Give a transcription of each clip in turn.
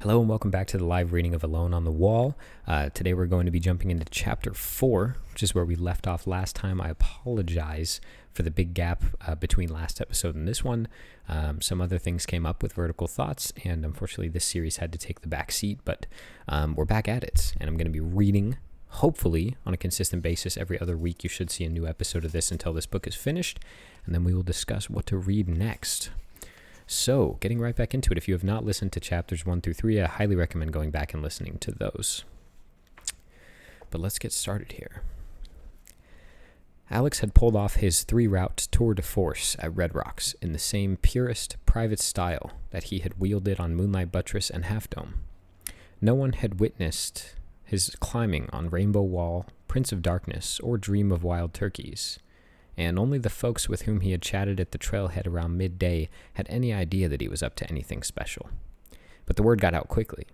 Hello and welcome back to the live reading of Alone on the Wall. Today we're going to be jumping into Chapter 4, which is where we left off last time. I apologize for the big gap between last episode and this one. Some other things came up with Vertical Thoughts, and unfortunately this series had to take the back seat, but we're back at it, and I'm going to be reading, hopefully, on a consistent basis every other week. You should see a new episode of this until this book is finished, and then we will discuss what to read next. So, getting right back into it, if you have not listened to chapters 1 through 3, I highly recommend going back and listening to those. But let's get started here. Alex had pulled off his 3-route tour de force at Red Rocks in the same purest, private style that he had wielded on Moonlight Buttress and Half Dome. No one had witnessed his climbing on Rainbow Wall, Prince of Darkness, or Dream of Wild Turkeys, and only the folks with whom he had chatted at the trailhead around midday had any idea that he was up to anything special. But the word got out quickly.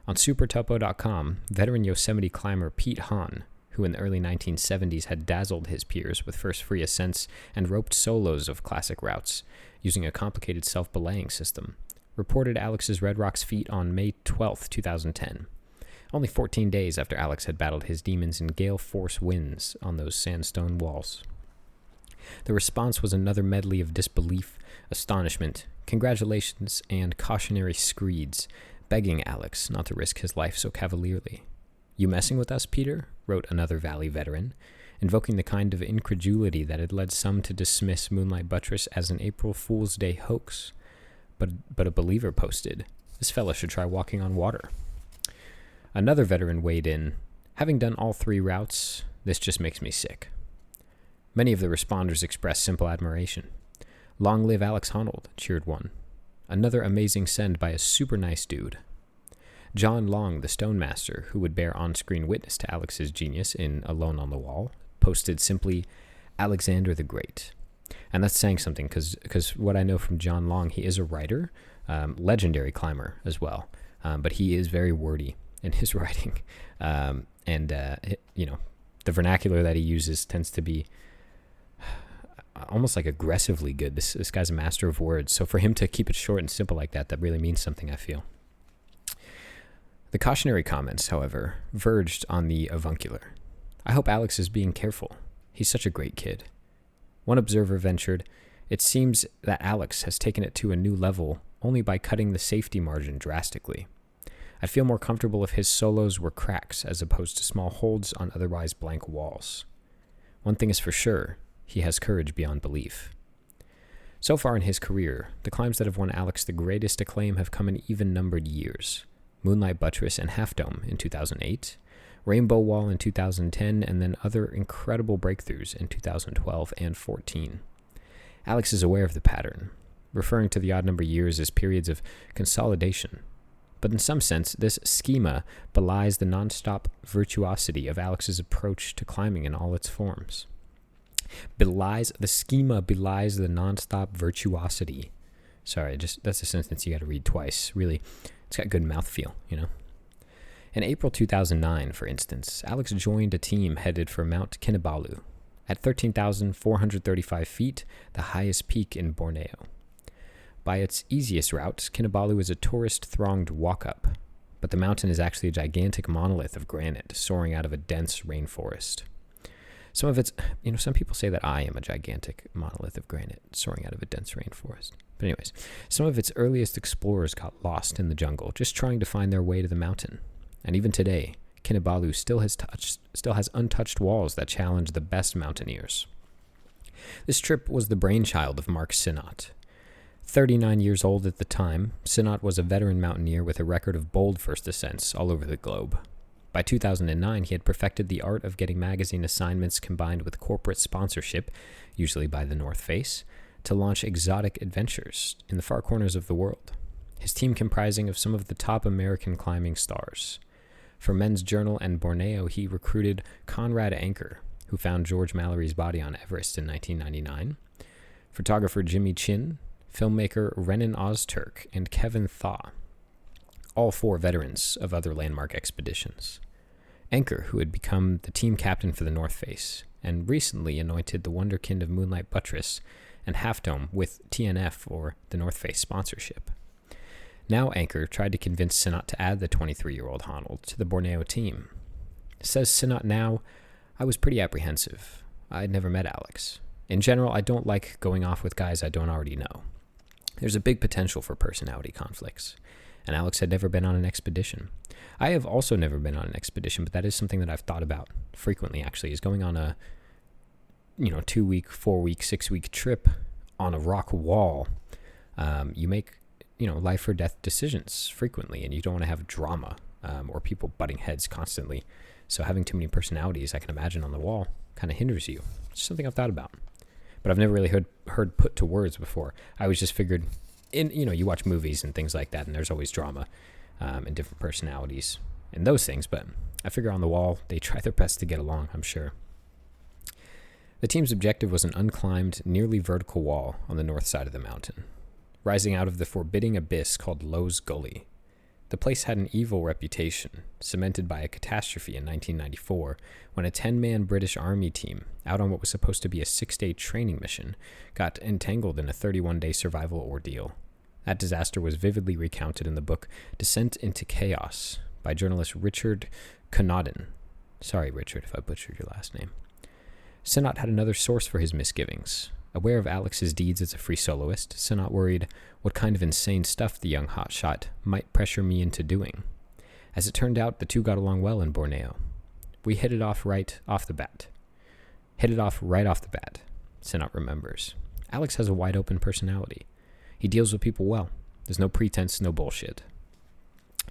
On supertopo.com, veteran Yosemite climber Pete Hahn, who in the early 1970s had dazzled his peers with first free ascents and roped solos of classic routes using a complicated self-belaying system, reported Alex's Red Rocks feat on May 12, 2010, only 14 days after Alex had battled his demons in gale force winds on those sandstone walls. The response was another medley of disbelief, astonishment, congratulations, and cautionary screeds, begging Alex not to risk his life so cavalierly. "You messing with us, Peter?" wrote another Valley veteran, invoking the kind of incredulity that had led some to dismiss Moonlight Buttress as an April Fool's Day hoax. But a believer posted, "This fella should try walking on water." Another veteran weighed in, "Having done all 3 routes, this just makes me sick." Many of the responders expressed simple admiration. "Long live Alex Honnold," cheered one. "Another amazing send by a super nice dude." John Long, the Stonemaster, who would bear on-screen witness to Alex's genius in Alone on the Wall, posted simply, "Alexander the Great." And that's saying something, because what I know from John Long, he is a writer, legendary climber as well, but he is very wordy in his writing. The vernacular that he uses tends to be almost like aggressively good. This guy's a master of words. So for him to keep it short and simple like that really means something, I feel. The cautionary comments, however, verged on the avuncular. "I hope Alex is being careful. He's such a great kid." One observer ventured, "It seems that Alex has taken it to a new level only by cutting the safety margin drastically. I'd feel more comfortable if his solos were cracks as opposed to small holds on otherwise blank walls. One thing is for sure, he has courage beyond belief." So far in his career, the climbs that have won Alex the greatest acclaim have come in even-numbered years. Moonlight Buttress and Half Dome in 2008, Rainbow Wall in 2010, and then other incredible breakthroughs in 2012 and 14. Alex is aware of the pattern, referring to the odd-number years as periods of consolidation. But in some sense, this schema belies the non-stop virtuosity of Alex's approach to climbing in all its forms. The schema belies the non-stop virtuosity. Sorry, that's a sentence you got to read twice. Really, it's got good mouthfeel, you know? In April 2009, for instance, Alex joined a team headed for Mount Kinabalu at 13,435 feet, the highest peak in Borneo. By its easiest route, Kinabalu is a tourist-thronged walk-up, but the mountain is actually a gigantic monolith of granite soaring out of a dense rainforest. Some people say that I am a gigantic monolith of granite soaring out of a dense rainforest. But anyways, some of its earliest explorers got lost in the jungle, just trying to find their way to the mountain. And even today, Kinabalu still has untouched walls that challenge the best mountaineers. This trip was the brainchild of Mark Sinnott. 39 years old at the time, Sinnott was a veteran mountaineer with a record of bold first ascents all over the globe. By 2009, he had perfected the art of getting magazine assignments combined with corporate sponsorship, usually by the North Face, to launch exotic adventures in the far corners of the world. His team comprising of some of the top American climbing stars. For Men's Journal and Borneo, he recruited Conrad Anker, who found George Mallory's body on Everest in 1999, photographer Jimmy Chin, filmmaker Renan Ozturk, and Kevin Thaw, all 4 veterans of other landmark expeditions. Anker, who had become the team captain for the North Face, and recently anointed the wonderkind of Moonlight Buttress, and Half Dome with TNF, or the North Face sponsorship. Now Anchor tried to convince Sinat to add the 23-year-old Honnold to the Borneo team. Says Sinat now, I was pretty apprehensive. I'd never met Alex. In general, I don't like going off with guys I don't already know. There's a big potential for personality conflicts, and Alex had never been on an expedition. I have also never been on an expedition, but that is something that I've thought about frequently, actually, is going on a 2-week, 4-week, 6-week trip on a rock wall. You make life or death decisions frequently, and you don't want to have drama or people butting heads constantly. So having too many personalities, I can imagine, on the wall kind of hinders you. It's something I've thought about, but I've never really heard put to words before. I always just figured, you watch movies and things like that, and there's always drama and different personalities and those things. But I figure on the wall, they try their best to get along, I'm sure. The team's objective was an unclimbed, nearly vertical wall on the north side of the mountain, rising out of the forbidding abyss called Lowe's Gully. The place had an evil reputation, cemented by a catastrophe in 1994, when a 10-man British Army team, out on what was supposed to be a 6-day training mission, got entangled in a 31-day survival ordeal. That disaster was vividly recounted in the book Descent into Chaos by journalist Richard Connaughton. Sorry, Richard, if I butchered your last name. Sinat had another source for his misgivings. Aware of Alex's deeds as a free soloist, Sinat worried what kind of insane stuff the young hotshot might pressure me into doing. As it turned out, the two got along well in Borneo. We hit it off right off the bat, Sinat remembers. Alex has a wide-open personality. He deals with people well. There's no pretense, no bullshit.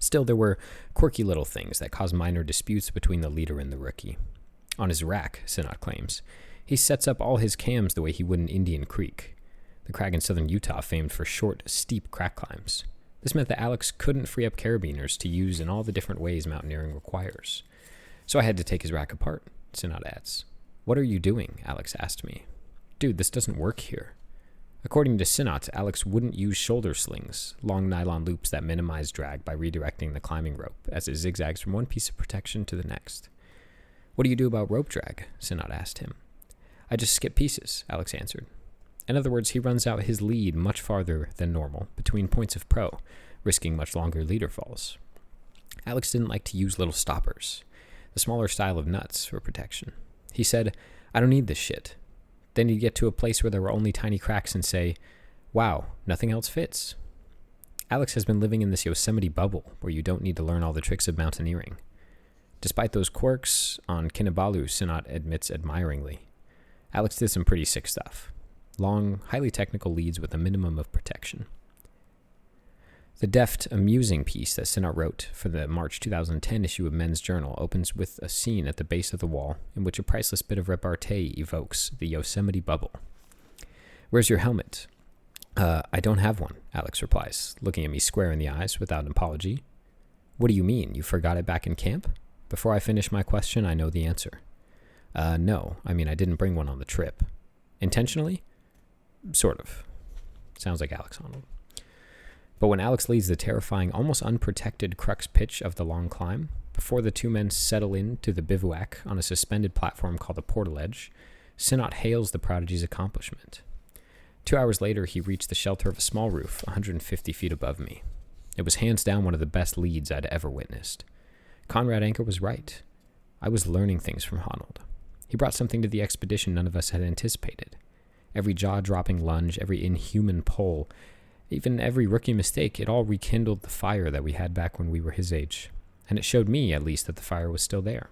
Still, there were quirky little things that caused minor disputes between the leader and the rookie. On his rack, Sinat claims, he sets up all his cams the way he would in Indian Creek, the crag in southern Utah famed for short, steep crack climbs. This meant that Alex couldn't free up carabiners to use in all the different ways mountaineering requires. So I had to take his rack apart, Sinat adds. What are you doing? Alex asked me. Dude, this doesn't work here. According to Sinat, Alex wouldn't use shoulder slings, long nylon loops that minimize drag by redirecting the climbing rope as it zigzags from one piece of protection to the next. What do you do about rope drag? Sinat asked him. I just skip pieces, Alex answered. In other words, he runs out his lead much farther than normal between points of pro, risking much longer leader falls. Alex didn't like to use little stoppers, the smaller style of nuts, for protection. He said, I don't need this shit. Then he'd get to a place where there were only tiny cracks and say, wow, nothing else fits. Alex has been living in this Yosemite bubble where you don't need to learn all the tricks of mountaineering. Despite those quirks, on Kinabalu, Sinat admits admiringly, Alex did some pretty sick stuff. Long, highly technical leads with a minimum of protection. The deft, amusing piece that Sinat wrote for the March 2010 issue of Men's Journal opens with a scene at the base of the wall in which a priceless bit of repartee evokes the Yosemite bubble. Where's your helmet? I don't have one, Alex replies, looking at me square in the eyes without an apology. What do you mean? You forgot it back in camp? Before I finish my question, I know the answer. No, I didn't bring one on the trip. Intentionally? Sort of. Sounds like Alex Honnold. But when Alex leads the terrifying, almost unprotected crux pitch of the long climb, before the two men settle into the bivouac on a suspended platform called a portaledge, Sinat hails the prodigy's accomplishment. 2 hours later, he reached the shelter of a small roof 150 feet above me. It was hands down one of the best leads I'd ever witnessed. Conrad Anker was right. I was learning things from Honnold. He brought something to the expedition none of us had anticipated. Every jaw-dropping lunge, every inhuman pull, even every rookie mistake, it all rekindled the fire that we had back when we were his age. And it showed me, at least, that the fire was still there.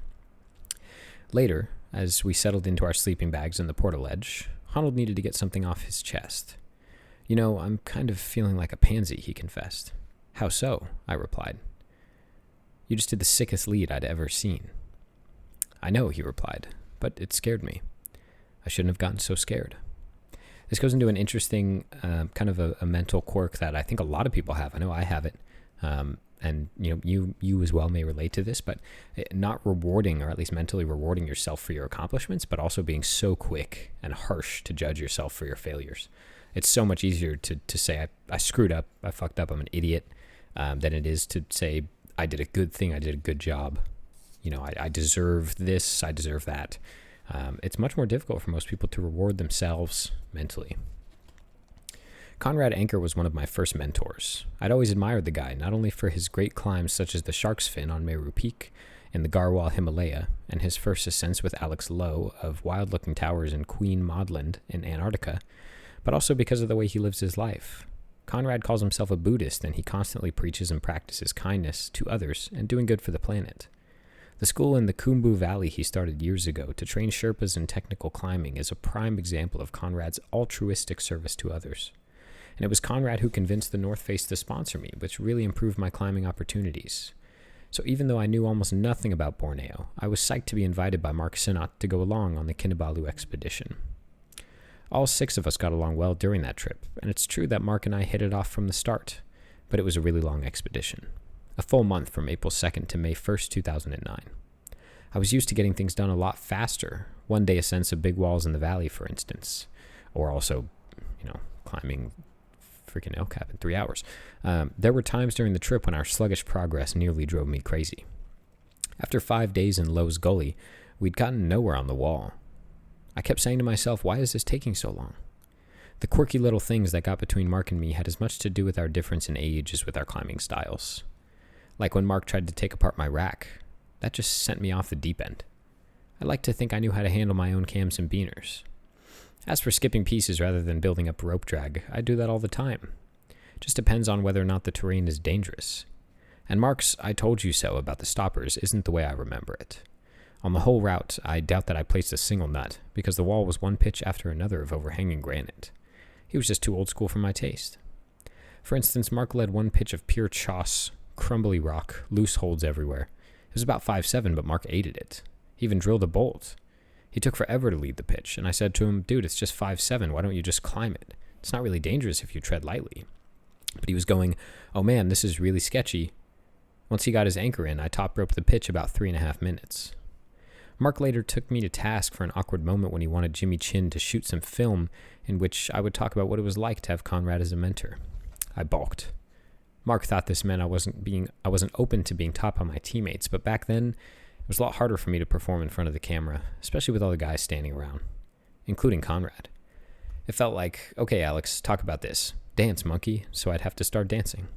Later, as we settled into our sleeping bags in the portaledge, Honnold needed to get something off his chest. I'm kind of feeling like a pansy, he confessed. How so? I replied. You just did the sickest lead I'd ever seen. I know, he replied, but it scared me. I shouldn't have gotten so scared. This goes into an interesting kind of a mental quirk that I think a lot of people have. I know I have it. And you as well may relate to this, but not rewarding, or at least mentally rewarding yourself for your accomplishments, but also being so quick and harsh to judge yourself for your failures. It's so much easier to say, I screwed up, I fucked up, I'm an idiot, than it is to say, I did a good thing, I did a good job. I deserve this, I deserve that. It's much more difficult for most people to reward themselves mentally. Conrad Anker was one of my first mentors. I'd always admired the guy, not only for his great climbs such as the Shark's Fin on Meru Peak in the Garhwal Himalaya, and his first ascents with Alex Lowe of wild-looking towers in Queen Maudland in Antarctica, but also because of the way he lives his life. Conrad calls himself a Buddhist, and he constantly preaches and practices kindness to others and doing good for the planet. The school in the Khumbu Valley he started years ago to train Sherpas in technical climbing is a prime example of Conrad's altruistic service to others. And it was Conrad who convinced the North Face to sponsor me, which really improved my climbing opportunities. So even though I knew almost nothing about Borneo, I was psyched to be invited by Mark Sinnott to go along on the Kinabalu expedition. All 6 of us got along well during that trip, and it's true that Mark and I hit it off from the start, but it was a really long expedition. A full month from April 2nd to May 1st, 2009. I was used to getting things done a lot faster. One day ascents of big walls in the valley, for instance. Or also, climbing freaking El Cap in 3 hours. There were times during the trip when our sluggish progress nearly drove me crazy. After 5 days in Lowe's Gully, we'd gotten nowhere on the wall. I kept saying to myself, why is this taking so long? The quirky little things that got between Mark and me had as much to do with our difference in age as with our climbing styles. Like when Mark tried to take apart my rack. That just sent me off the deep end. I like to think I knew how to handle my own cams and beaners. As for skipping pieces rather than building up rope drag, I do that all the time. Just depends on whether or not the terrain is dangerous. And Mark's "I told you so" about the stoppers isn't the way I remember it. On the whole route, I doubt that I placed a single nut, because the wall was one pitch after another of overhanging granite. He was just too old school for my taste. For instance, Mark led one pitch of pure choss, crumbly rock, loose holds everywhere. It was about 5'7", but Mark aided it. He even drilled a bolt. He took forever to lead the pitch, and I said to him, dude, it's just 5'7", why don't you just climb it? It's not really dangerous if you tread lightly. But he was going, oh man, this is really sketchy. Once he got his anchor in, I top roped the pitch about 3.5 minutes. Mark later took me to task for an awkward moment when he wanted Jimmy Chin to shoot some film in which I would talk about what it was like to have Conrad as a mentor. I balked. Mark thought this meant I wasn't open to being taught by my teammates, but back then, it was a lot harder for me to perform in front of the camera, especially with all the guys standing around, including Conrad. It felt like, okay, Alex, talk about this. Dance, monkey, so I'd have to start dancing.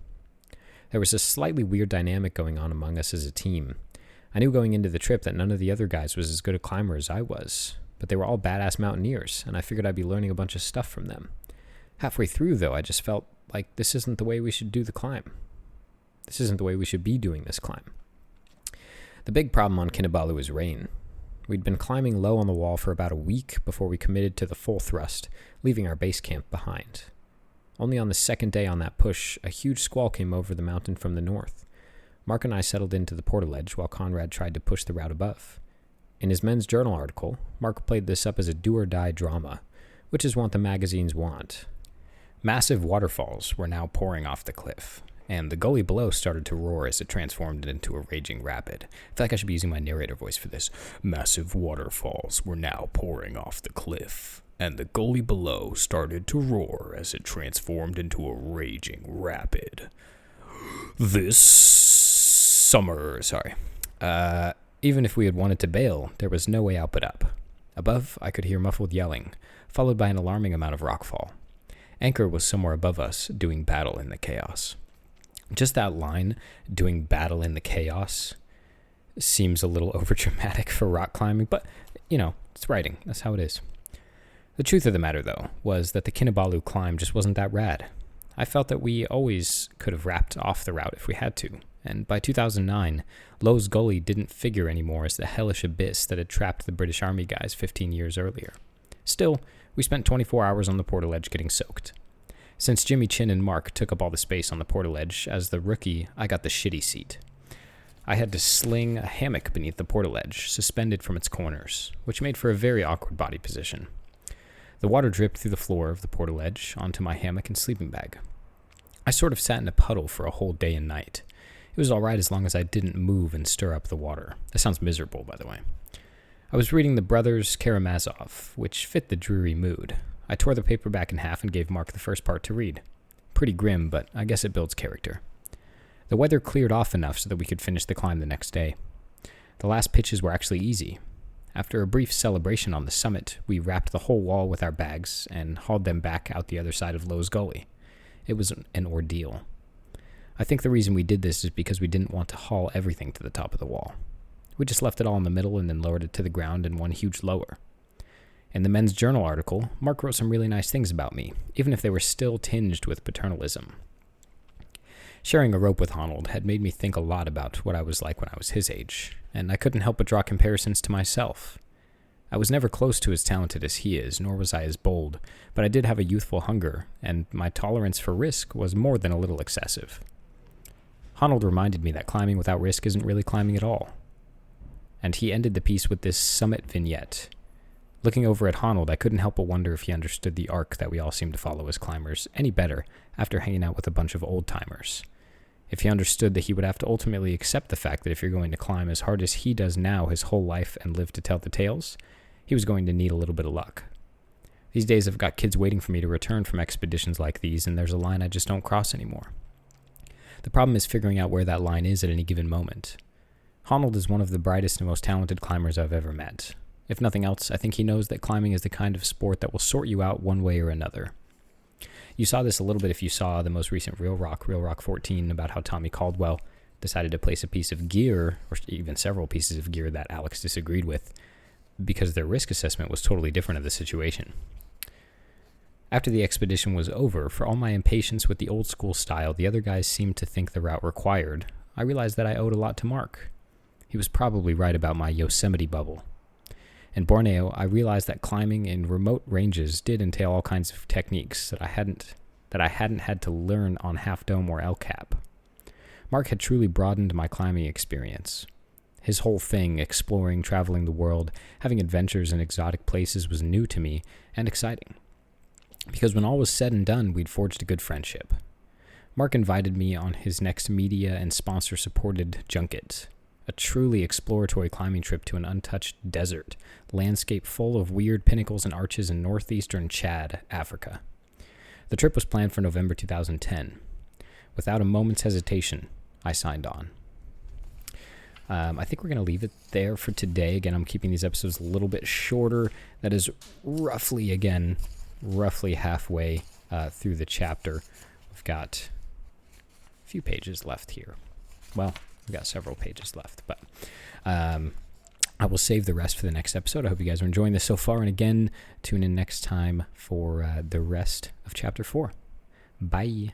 There was a slightly weird dynamic going on among us as a team. I knew going into the trip that none of the other guys was as good a climber as I was, but they were all badass mountaineers, and I figured I'd be learning a bunch of stuff from them. Halfway through, though, I just felt like this isn't the way we should do the climb. This isn't the way we should be doing this climb. The big problem on Kinabalu was rain. We'd been climbing low on the wall for about a week before we committed to the full thrust, leaving our base camp behind. Only on the second day on that push, a huge squall came over the mountain from the north. Mark and I settled into the portaledge while Conrad tried to push the route above. In his Men's Journal article, Mark played this up as a do-or-die drama, which is what the magazines want. Massive waterfalls were now pouring off the cliff, and the gully below started to roar as it transformed into a raging rapid. I feel like I should be using my narrator voice for this. Massive waterfalls were now pouring off the cliff, and the gully below started to roar as it transformed into a raging rapid. This summer, even if we had wanted to bail, there was no way out but up. Above, I could hear muffled yelling, followed by an alarming amount of rockfall. Anchor was somewhere above us, doing battle in the chaos. Just that line, doing battle in the chaos, seems a little overdramatic for rock climbing, but, it's writing. That's how it is. The truth of the matter, though, was that the Kinabalu climb just wasn't that rad. I felt that we always could have wrapped off the route if we had to, and by 2009, Lowe's Gully didn't figure anymore as the hellish abyss that had trapped the British Army guys 15 years earlier. Still, we spent 24 hours on the portaledge getting soaked. Since Jimmy Chin and Mark took up all the space on the portaledge, as the rookie, I got the shitty seat. I had to sling a hammock beneath the portaledge, suspended from its corners, which made for a very awkward body position. The water dripped through the floor of the portaledge onto my hammock and sleeping bag. I sort of sat in a puddle for a whole day and night. It was all right as long as I didn't move and stir up the water. That sounds miserable, by the way. I was reading The Brothers Karamazov, which fit the dreary mood. I tore the paperback in half and gave Mark the first part to read. Pretty grim, but I guess it builds character. The weather cleared off enough so that we could finish the climb the next day. The last pitches were actually easy. After a brief celebration on the summit, we wrapped the whole wall with our bags and hauled them back out the other side of Lowe's Gully. It was an ordeal. I think the reason we did this is because we didn't want to haul everything to the top of the wall. We just left it all in the middle and then lowered it to the ground in one huge lower. In the Men's Journal article, Mark wrote some really nice things about me, even if they were still tinged with paternalism. Sharing a rope with Honnold had made me think a lot about what I was like when I was his age, and I couldn't help but draw comparisons to myself. I was never close to as talented as he is, nor was I as bold, but I did have a youthful hunger, and my tolerance for risk was more than a little excessive. Honnold reminded me that climbing without risk isn't really climbing at all. And he ended the piece with this summit vignette. Looking over at Honnold, I couldn't help but wonder if he understood the arc that we all seem to follow as climbers any better after hanging out with a bunch of old-timers. If he understood that he would have to ultimately accept the fact that if you're going to climb as hard as he does now his whole life and live to tell the tales, he was going to need a little bit of luck. These days I've got kids waiting for me to return from expeditions like these, and there's a line I just don't cross anymore. The problem is figuring out where that line is at any given moment. Honnold is one of the brightest and most talented climbers I've ever met. If nothing else, I think he knows that climbing is the kind of sport that will sort you out one way or another. You saw this a little bit if you saw the most recent Real Rock 14, about how Tommy Caldwell decided to place a piece of gear, or even several pieces of gear that Alex disagreed with, because their risk assessment was totally different of the situation. After the expedition was over, for all my impatience with the old school style the other guys seemed to think the route required, I realized that I owed a lot to Mark. He was probably right about my Yosemite bubble. In Borneo, I realized that climbing in remote ranges did entail all kinds of techniques that I hadn't had to learn on Half Dome or El Cap. Mark had truly broadened my climbing experience. His whole thing, exploring, traveling the world, having adventures in exotic places, was new to me and exciting. Because when all was said and done, we'd forged a good friendship. Mark invited me on his next media and sponsor-supported junket, a truly exploratory climbing trip to an untouched desert, landscape full of weird pinnacles and arches in northeastern Chad, Africa. The trip was planned for November 2010. Without a moment's hesitation, I signed on. I think we're going to leave it there for today. Again, I'm keeping these episodes a little bit shorter. That is roughly halfway through the chapter. We've got a few pages left here. Well, we've got several pages left, but I will save the rest for the next episode. I hope you guys are enjoying this so far. And again, tune in next time for the rest of Chapter 4. Bye.